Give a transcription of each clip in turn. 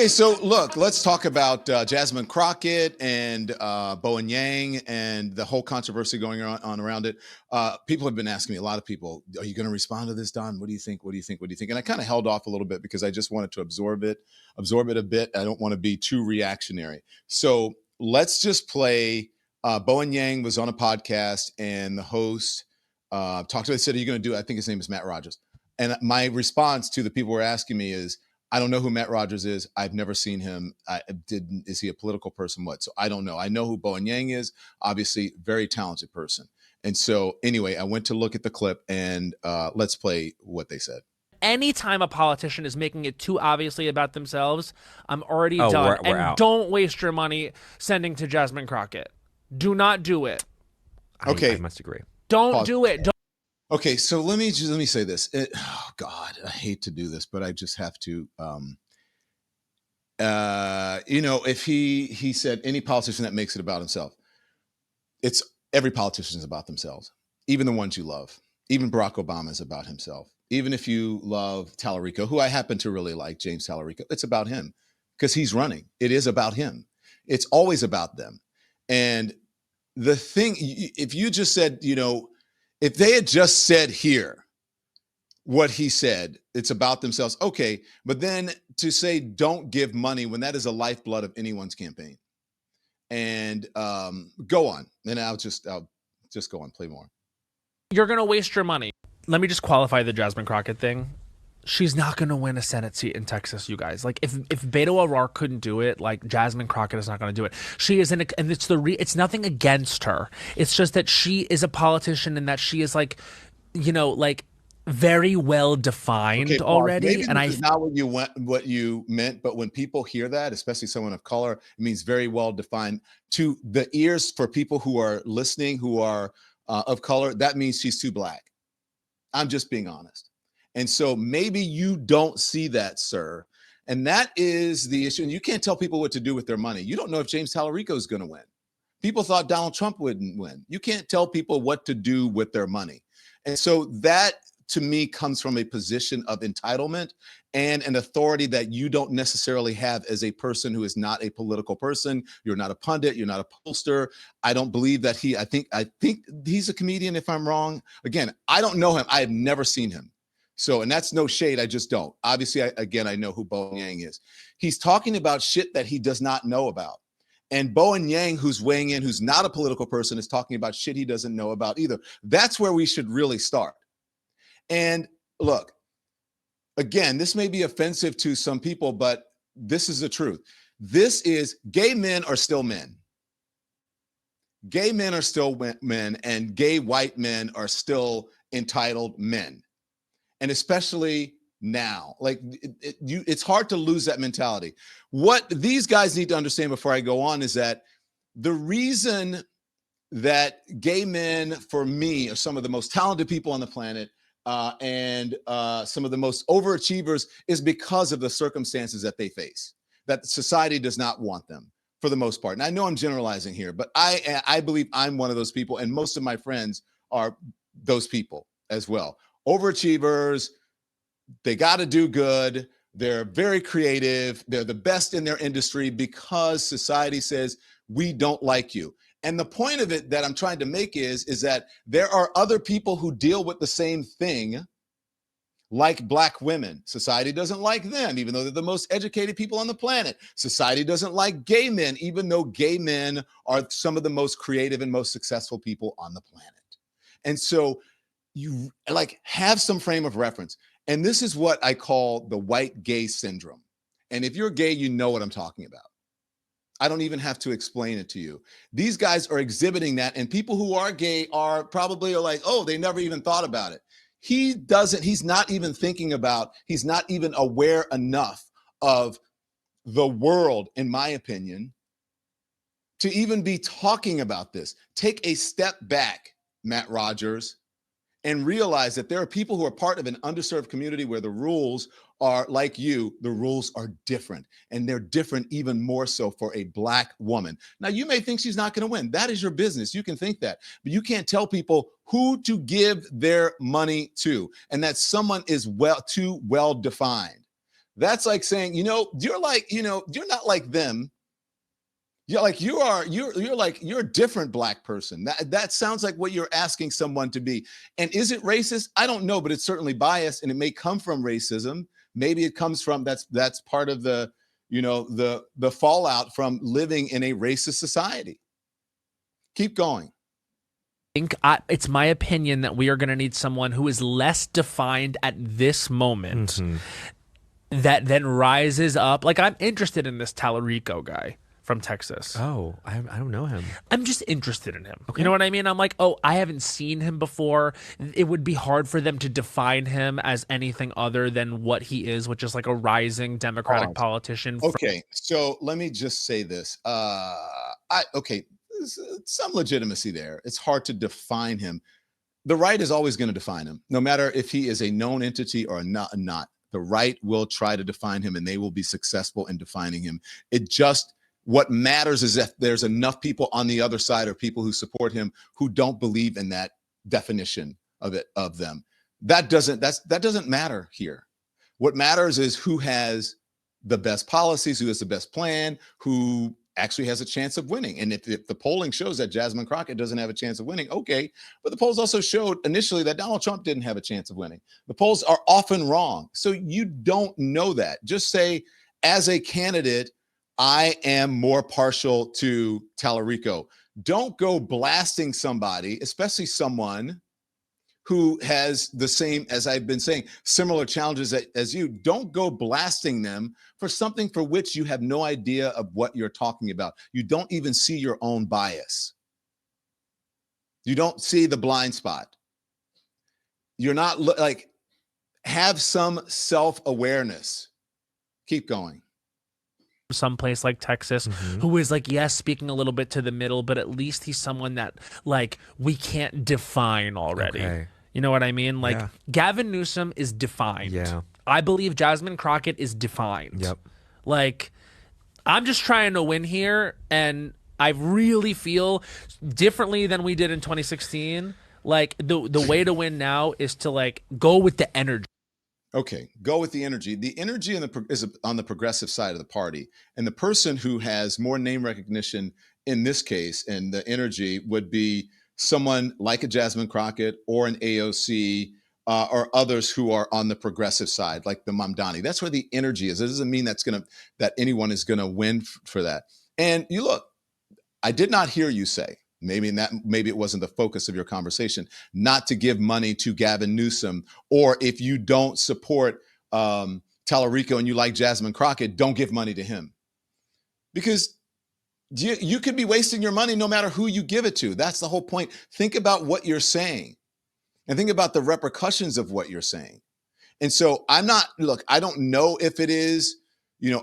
Okay, so look, let's talk about Jasmine Crockett and Bowen Yang and the whole controversy going on around it. People have been asking me, a lot of people, are you going to respond to this, Don? What do you think? What do you think? What do you think? And I kind of held off a little bit because I just wanted to absorb it a bit. I don't want to be too reactionary. So let's just play. Bowen Yang was on a podcast and the host talked to it, said, are you going to do it? I think his name is Matt Rogers. And my response to the people who are asking me is, I don't know who Matt Rogers is. I've never seen him. Is he a political person? What? So I don't know. I know who Bowen Yang is. Obviously, very talented person. And so anyway, I went to look at the clip and let's play what they said. Anytime a politician is making it too obviously about themselves, I'm already done. We're out. Don't waste your money sending to Jasmine Crockett. Do not do it. Okay. I must agree. Don't do it. Okay, so let me say this. Oh God, I hate to do this, but I just have to. If he said any politician that makes it about himself, it's every politician is about themselves, even the ones you love. Even Barack Obama is about himself. Even if you love Tallarico, who I happen to really like, James Tallarico, it's about him because he's running. It is about him. It's always about them. And the thing, if you just said, if they had just said here what he said, it's about themselves. Okay. But then to say, don't give money when that is a lifeblood of anyone's campaign, and go on. And I'll just go on, play more. You're going to waste your money. Let me just qualify the Jasmine Crockett thing. She's not going to win a Senate seat in Texas, you guys. Like if Beto O'Rourke couldn't do it, like Jasmine Crockett is not going to do it. She is and it's nothing against her. It's just that she is a politician and that she is like very well defined already. Maybe and this is not what you meant, but when people hear that, especially someone of color, it means very well defined to the ears for people who are listening, who are of color. That means she's too black. I'm just being honest. And so maybe you don't see that, sir. And that is the issue. And you can't tell people what to do with their money. You don't know if James Tallarico is going to win. People thought Donald Trump wouldn't win. You can't tell people what to do with their money. And so that, to me, comes from a position of entitlement and an authority that you don't necessarily have as a person who is not a political person. You're not a pundit. You're not a pollster. I don't believe that I think he's a comedian, if I'm wrong. Again, I don't know him. I have never seen him. So, and that's no shade. I just don't. Obviously, I know who Bowen Yang is. He's talking about shit that he does not know about. And Bowen Yang, who's weighing in, who's not a political person, is talking about shit he doesn't know about either. That's where we should really start. And look, again, this may be offensive to some people, but this is the truth. This is gay men are still men. Gay men are still men, and gay white men are still entitled men. And especially now, it's hard to lose that mentality. What these guys need to understand before I go on is that the reason that gay men, for me, are some of the most talented people on the planet and some of the most overachievers is because of the circumstances that they face, that society does not want them for the most part. And I know I'm generalizing here, but I believe I'm one of those people, and most of my friends are those people as well. Overachievers, they got to do good. They're very creative. They're the best in their industry because society says, we don't like you. And the point of it that I'm trying to make is that there are other people who deal with the same thing, like black women. Society doesn't like them, even though they're the most educated people on the planet. Society doesn't like gay men, even though gay men are some of the most creative and most successful people on the planet. And so you have some frame of reference. And this is what I call the white gay syndrome. And if you're gay, you know what I'm talking about. I don't even have to explain it to you. These guys are exhibiting that, and people who are gay are probably like, oh, they never even thought about it. He's not even thinking about, he's not even aware enough of the world, in my opinion, to even be talking about this. Take a step back, Matt Rogers, and realize that there are people who are part of an underserved community where the rules are like you, the rules are different, and they're different even more so for a black woman. Now, you may think she's not going to win. That is your business. You can think that, but you can't tell people who to give their money to, and that someone is too well defined. That's like saying, you're like, you're not like them. You're like you're a different black person. That sounds like what you're asking someone to be. And is it racist? I don't know, but it's certainly biased, and it may come from racism. Maybe it comes from that's part of the the fallout from living in a racist society. Keep going. It's my opinion that we are going to need someone who is less defined at this moment, that then rises up. Like, I'm interested in this Tallarico guy from Texas. Oh, I don't know him. I'm just interested in him. Okay. You know what I mean? I'm like, oh, I haven't seen him before. It would be hard for them to define him as anything other than what he is, which is like a rising Democratic politician. Okay, so let me just say this. There's some legitimacy there. It's hard to define him. The right is always going to define him, no matter if he is a known entity or not. The right will try to define him, and they will be successful in defining him. What matters is that there's enough people on the other side, or people who support him, who don't believe in that definition of them. That doesn't matter here. What matters is who has the best policies, who has the best plan, who actually has a chance of winning. And if the polling shows that Jasmine Crockett doesn't have a chance of winning, okay. But the polls also showed initially that Donald Trump didn't have a chance of winning. The polls are often wrong. So you don't know that. Just say, as a candidate, I am more partial to Tallarico. Don't go blasting somebody, especially someone who has the same, as I've been saying, similar challenges as you. Don't go blasting them for something for which you have no idea of what you're talking about. You don't even see your own bias. You don't see the blind spot. You're not have some self-awareness. Keep going. Someplace like Texas, who is like, yes, speaking a little bit to the middle, but at least he's someone that like we can't define already. Okay. You know what I mean? Like, Gavin Newsom is defined. Yeah. I believe Jasmine Crockett is defined. Yep. Like, I'm just trying to win here, and I really feel differently than we did in 2016. Like, the way to win now is to like go with the energy. Okay, go with the energy. The energy is on the progressive side of the party. And the person who has more name recognition in this case, and the energy, would be someone like a Jasmine Crockett or an AOC or others who are on the progressive side, like the Mamdani. That's where the energy is. It doesn't mean that anyone is going to win for that. And you look, I did not hear you say, maybe it wasn't the focus of your conversation, not to give money to Gavin Newsom, or if you don't support Tallarico and you like Jasmine Crockett, don't give money to him. Because you could be wasting your money no matter who you give it to. That's the whole point. Think about what you're saying and think about the repercussions of what you're saying. And so I don't know if it is,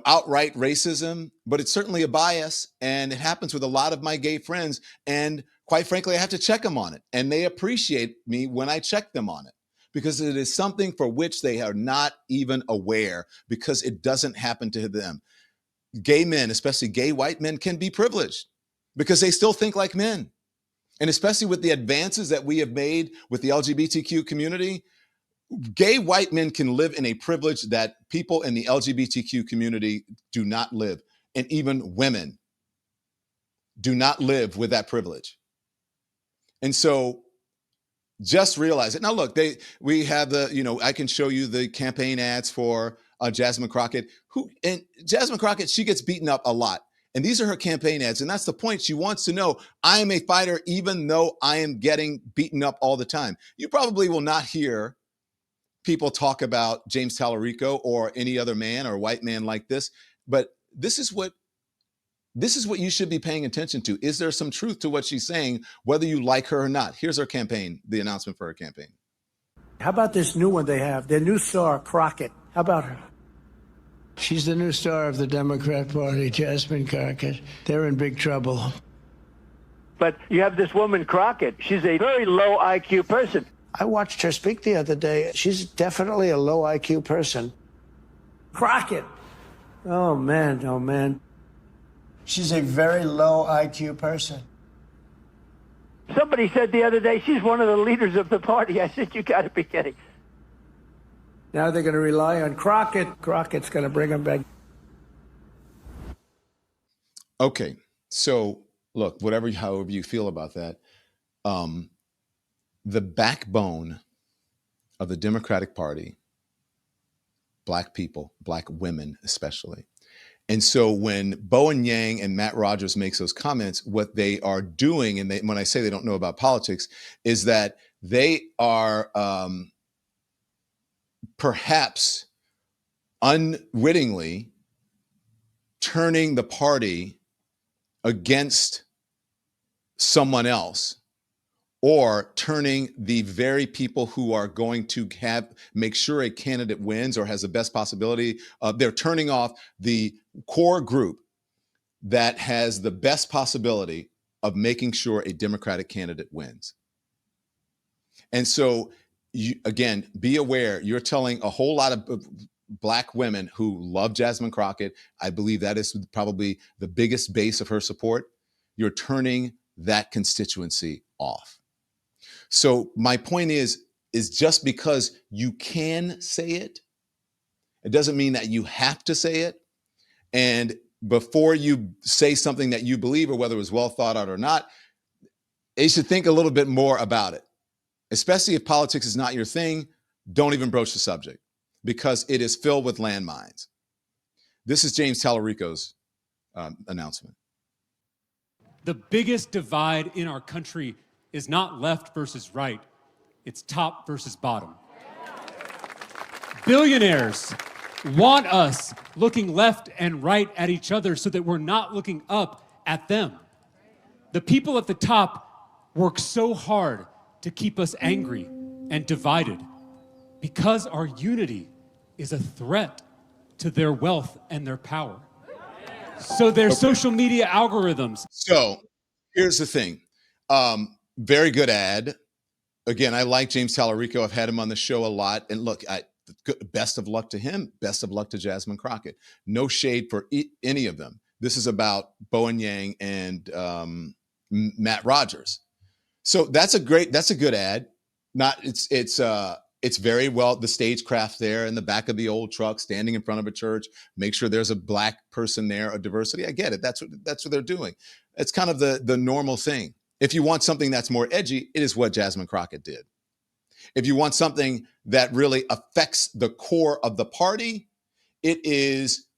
outright racism, but it's certainly a bias, and it happens with a lot of my gay friends. And quite frankly, I have to check them on it, and they appreciate me when I check them on it, because it is something for which they are not even aware, because it doesn't happen to them. Gay men, especially gay white men, can be privileged because they still think like men. And especially with the advances that we have made with the LGBTQ community, gay white men can live in a privilege that people in the LGBTQ community do not live. And even women do not live with that privilege. And so just realize it. Now, look, we have I can show you the campaign ads for Jasmine Crockett, and Jasmine Crockett, she gets beaten up a lot. And these are her campaign ads. And that's the point. She wants to know, I am a fighter, even though I am getting beaten up all the time. You probably will not hear people talk about James Tallarico or any other man or white man like this. But this is what you should be paying attention to. Is there some truth to what she's saying, whether you like her or not? Here's her campaign, the announcement for her campaign. How about this new one they have, their new star, Crockett? How about her? She's the new star of the Democrat Party, Jasmine Crockett. They're in big trouble. But you have this woman, Crockett. She's a very low IQ person. I watched her speak the other day. She's definitely a low IQ person. Crockett. Oh, man. Oh, man. She's a very low IQ person. Somebody said the other day, she's one of the leaders of the party. I said, you got to be kidding. Now they're going to rely on Crockett. Crockett's going to bring them back. Okay, so look, however you feel about that, the backbone of the Democratic Party, Black people, Black women especially. And so when Bowen Yang and Matt Rogers makes those comments, what they are doing, and when I say they don't know about politics, is that they are perhaps unwittingly turning the party against someone else, or turning the very people who are going to make sure a candidate wins or has the best possibility. They're turning off the core group that has the best possibility of making sure a Democratic candidate wins. And so, again, be aware, you're telling a whole lot of Black women who love Jasmine Crockett. I believe that is probably the biggest base of her support. You're turning that constituency off. So my point is just because you can say it, it doesn't mean that you have to say it. And before you say something that you believe, or whether it was well thought out or not, you should think a little bit more about it. Especially if politics is not your thing, don't even broach the subject, because it is filled with landmines. This is James Tallarico's announcement. The biggest divide in our country is not left versus right, it's top versus bottom. Billionaires want us looking left and right at each other so that we're not looking up at them. The people at the top work so hard to keep us angry and divided because our unity is a threat to their wealth and their power. So their social media algorithms. So here's the thing. Very good ad. Again, I like James Tallarico. I've had him on the show a lot. And look, best of luck to him. Best of luck to Jasmine Crockett. No shade for any of them. This is about Bowen Yang and Matt Rogers. So that's a good ad. It's very well, the stagecraft there in the back of the old truck, standing in front of a church, make sure there's a Black person there, a diversity. I get it. That's what they're doing. It's kind of the normal thing. If you want something that's more edgy, it is what Jasmine Crockett did. If you want something that really affects the core of the party, it is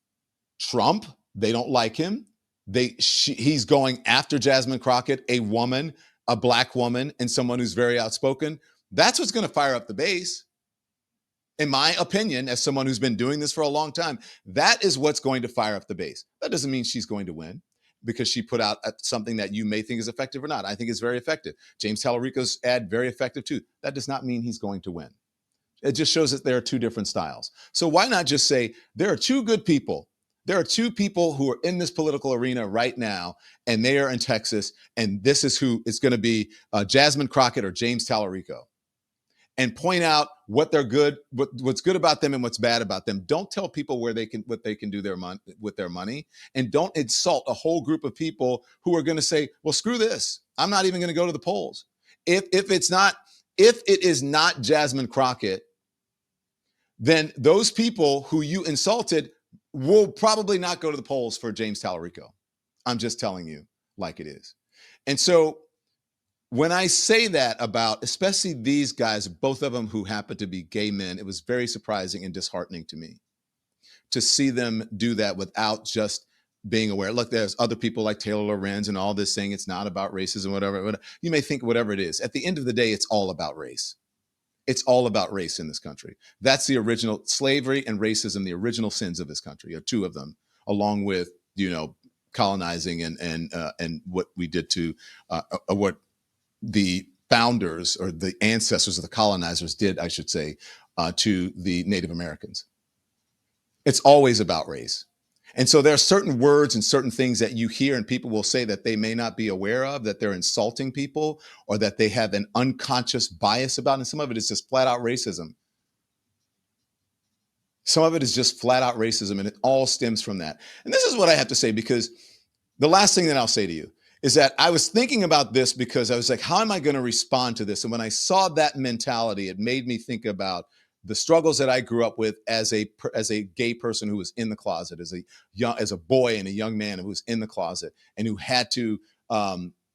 Trump. They don't like him. He's going after Jasmine Crockett, a woman, a Black woman, and someone who's very outspoken. That's what's going to fire up the base. In my opinion, as someone who's been doing this for a long time, that is what's going to fire up the base. That doesn't mean she's going to win, because she put out something that you may think is effective or not. I think it's very effective. James Tallarico's ad, very effective too. That does not mean he's going to win. It just shows that there are two different styles. So why not just say, there are two good people. There are two people who are in this political arena right now, and they are in Texas, and this is who is going to be Jasmine Crockett or James Tallarico. And point out what they're good, what's good about them and what's bad about them. Don't tell people what they can do with their money, and don't insult a whole group of people who are going to say, "Well, screw this. I'm not even going to go to the polls." If it is not Jasmine Crockett, then those people who you insulted will probably not go to the polls for James Tallarico. I'm just telling you like it is. And so, when I say that about, especially these guys, both of them who happen to be gay men, it was very surprising and disheartening to me to see them do that without just being aware. Look, there's other people like Taylor Lorenz and all this saying it's not about racism, whatever. You may think whatever it is. At the end of the day, it's all about race. It's all about race in this country. That's the original slavery and racism, the original sins of this country, or two of them, along with, colonizing and what we did to what the founders or the ancestors of the colonizers did, I should say, to the Native Americans. It's always about race. And so there are certain words and certain things that you hear and people will say that they may not be aware of, that they're insulting people or that they have an unconscious bias about. And some of it is just flat out racism. Some of it is just flat out racism, and it all stems from that. And this is what I have to say, because the last thing that I'll say to you is that I was thinking about this because I was like, how am I going to respond to this? And when I saw that mentality, it made me think about the struggles that I grew up with as a gay person who was in the closet, as a boy and a young man who was in the closet and who had to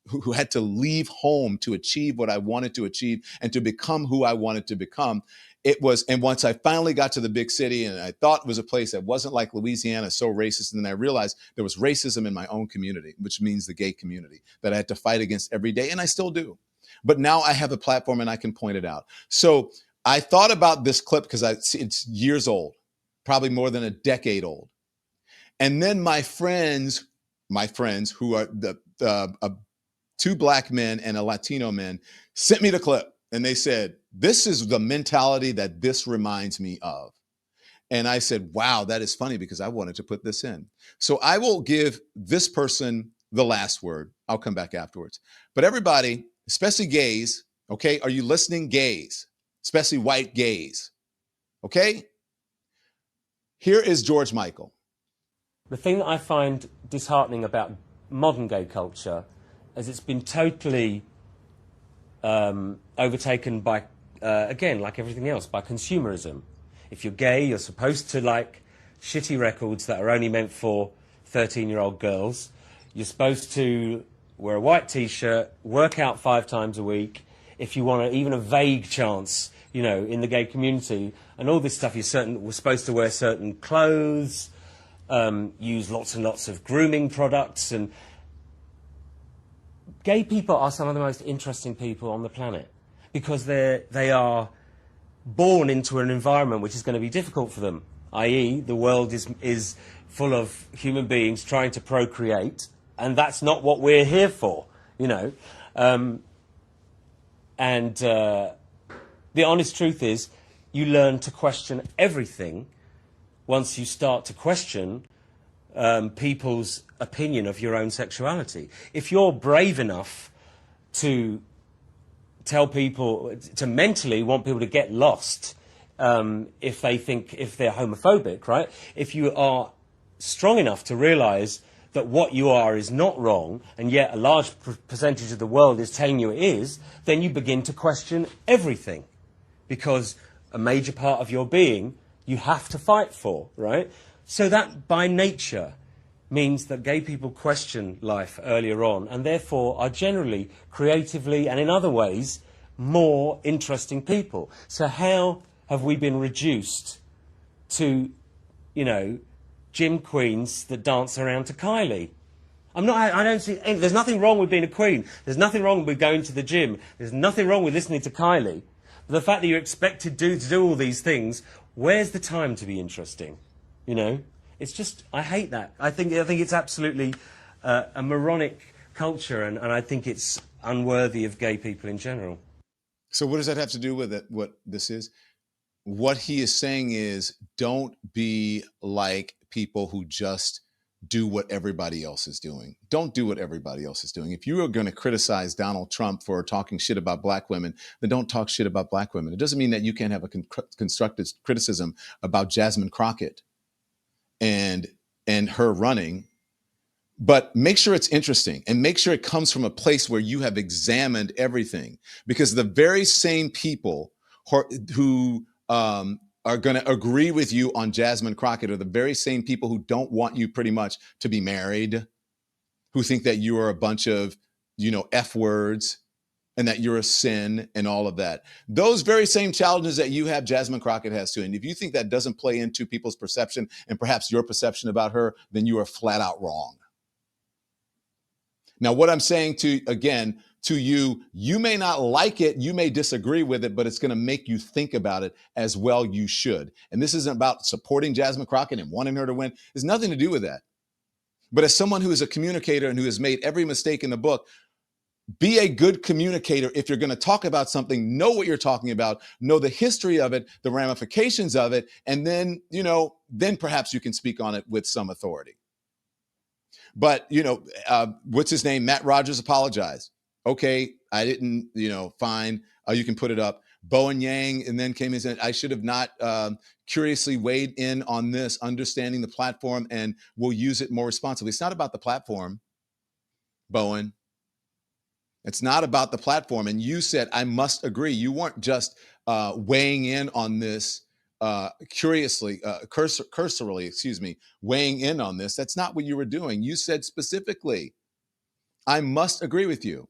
who had to leave home to achieve what I wanted to achieve and to become who I wanted to become. And once I finally got to the big city and I thought it was a place that wasn't like Louisiana, so racist, and then I realized there was racism in my own community, which means the gay community, that I had to fight against every day, and I still do. But now I have a platform and I can point it out. So I thought about this clip because it's years old, probably more than a decade old. And then my friends who are two black men and a Latino man sent me the clip, and they said, this is the mentality that this reminds me of. And I said, wow, that is funny because I wanted to put this in. So I will give this person the last word. I'll come back afterwards. But everybody, especially gays, okay, are you listening, gays? Especially white gays, okay? Here is George Michael. The thing that I find disheartening about modern gay culture is it's been totally overtaken by, again, like everything else, by consumerism. If you're gay, you're supposed to like shitty records that are only meant for 13-year-old girls. You're supposed to wear a white T-shirt, work out 5 times a week. If you want even a vague chance, you know, in the gay community, and all this stuff, we're supposed to wear certain clothes, use lots and lots of grooming products, and gay people are some of the most interesting people on the planet because they are born into an environment which is going to be difficult for them, i.e. the world is full of human beings trying to procreate, and that's not what we're here for, you know. The honest truth is you learn to question everything once you start to question people's opinion of your own sexuality. If you're brave enough to tell people, to mentally want people to get lost if they're homophobic, right? If you are strong enough to realise that what you are is not wrong, and yet a large percentage of the world is telling you it is, then you begin to question everything. Because a major part of your being you have to fight for, right? So that, by nature, means that gay people question life earlier on and therefore are generally, creatively and in other ways, more interesting people. So how have we been reduced to, you know, gym queens that dance around to Kylie? I don't see, there's nothing wrong with being a queen. There's nothing wrong with going to the gym. There's nothing wrong with listening to Kylie. But the fact that you're expected to do all these things, where's the time to be interesting? You know? It's just, I hate that. I think it's absolutely a moronic culture, and I think it's unworthy of gay people in general. So what does that have to do with it, what this is? What he is saying is, don't be like people who just do what everybody else is doing. Don't do what everybody else is doing. If you are going to criticize Donald Trump for talking shit about black women, then don't talk shit about black women. It doesn't mean that you can't have a constructive criticism about Jasmine Crockett and her running, but make sure it's interesting and make sure it comes from a place where you have examined everything, because the very same people who are going to agree with you on Jasmine Crockett are the very same people who don't want you pretty much to be married, who think that you are a bunch of, you know, F words and that you're a sin and all of that. Those very same challenges that you have, Jasmine Crockett has too. And if you think that doesn't play into people's perception and perhaps your perception about her, then you are flat out wrong. Now, what I'm saying to you, you may not like it, you may disagree with it, but it's going to make you think about it as well. You should. And this isn't about supporting Jasmine Crockett and wanting her to win. There's nothing to do with that. But as someone who is a communicator and who has made every mistake in the book, be a good communicator. If you're going to talk about something, know what you're talking about, know the history of it, the ramifications of it, and then, you know, then perhaps you can speak on it with some authority. But, you know, what's his name? Matt Rogers apologized. Okay, I didn't, you know, fine. You can put it up. Bowen Yang, and then came in and said, I should have not curiously weighed in on this, understanding the platform, and we'll use it more responsibly. It's not about the platform, Bowen. It's not about the platform. And you said, I must agree. You weren't just weighing in on this cursorily, weighing in on this. That's not what you were doing. You said specifically, I must agree with you.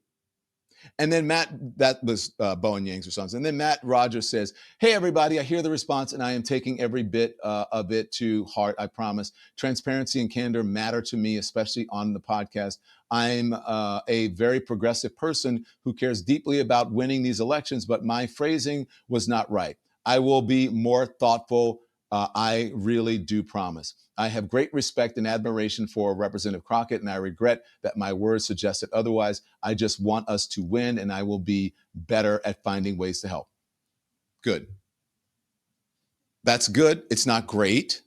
And then Matt, that was Bowen Yang's response. And then Matt Rogers says, hey, everybody, I hear the response and I am taking every bit of it to heart, I promise. Transparency and candor matter to me, especially on the podcast. I'm a very progressive person who cares deeply about winning these elections, but my phrasing was not right. I will be more thoughtful. I really do promise. I have great respect and admiration for Representative Crockett, and I regret that my words suggested otherwise. I just want us to win, and I will be better at finding ways to help. Good. That's good. It's not great.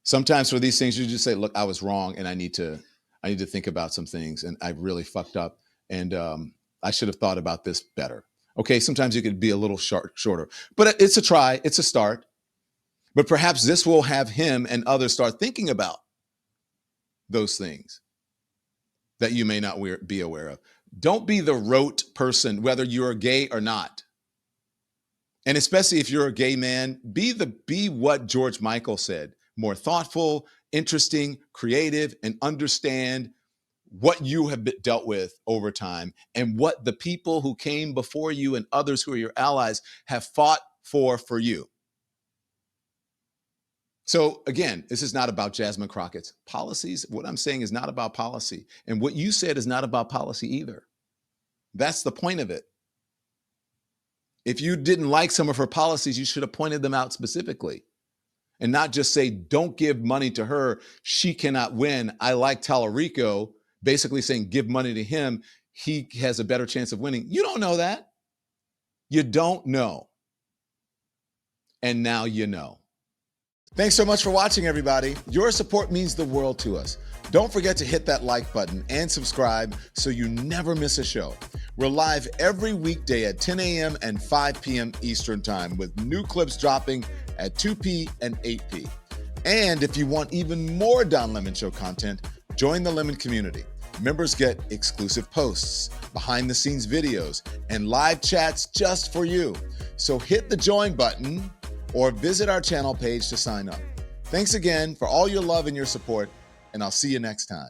Sometimes for these things, you just say, look, I was wrong, and I need to think about some things, and I really fucked up, and I should have thought about this better. Okay, sometimes you could be a little shorter, but it's a try. It's a start. But perhaps this will have him and others start thinking about those things that you may not be aware of. Don't be the rote person, whether you're gay or not. And especially if you're a gay man, be what George Michael said, more thoughtful, interesting, creative, and understand what you have dealt with over time and what the people who came before you and others who are your allies have fought for you. So again, this is not about Jasmine Crockett's policies. What I'm saying is not about policy. And what you said is not about policy either. That's the point of it. If you didn't like some of her policies, you should have pointed them out specifically and not just say, don't give money to her. She cannot win. I like Tallarico, basically saying, give money to him. He has a better chance of winning. You don't know that. You don't know. And now you know. Thanks so much for watching, everybody. Your support means the world to us. Don't forget to hit that like button and subscribe so you never miss a show. We're live every weekday at 10 a.m. and 5 p.m. Eastern Time with new clips dropping at 2 p. and 8 p. And if you want even more Don Lemon Show content, join the Lemon community. Members get exclusive posts, behind-the-scenes videos, and live chats just for you. So hit the join button or visit our channel page to sign up. Thanks again for all your love and your support, and I'll see you next time.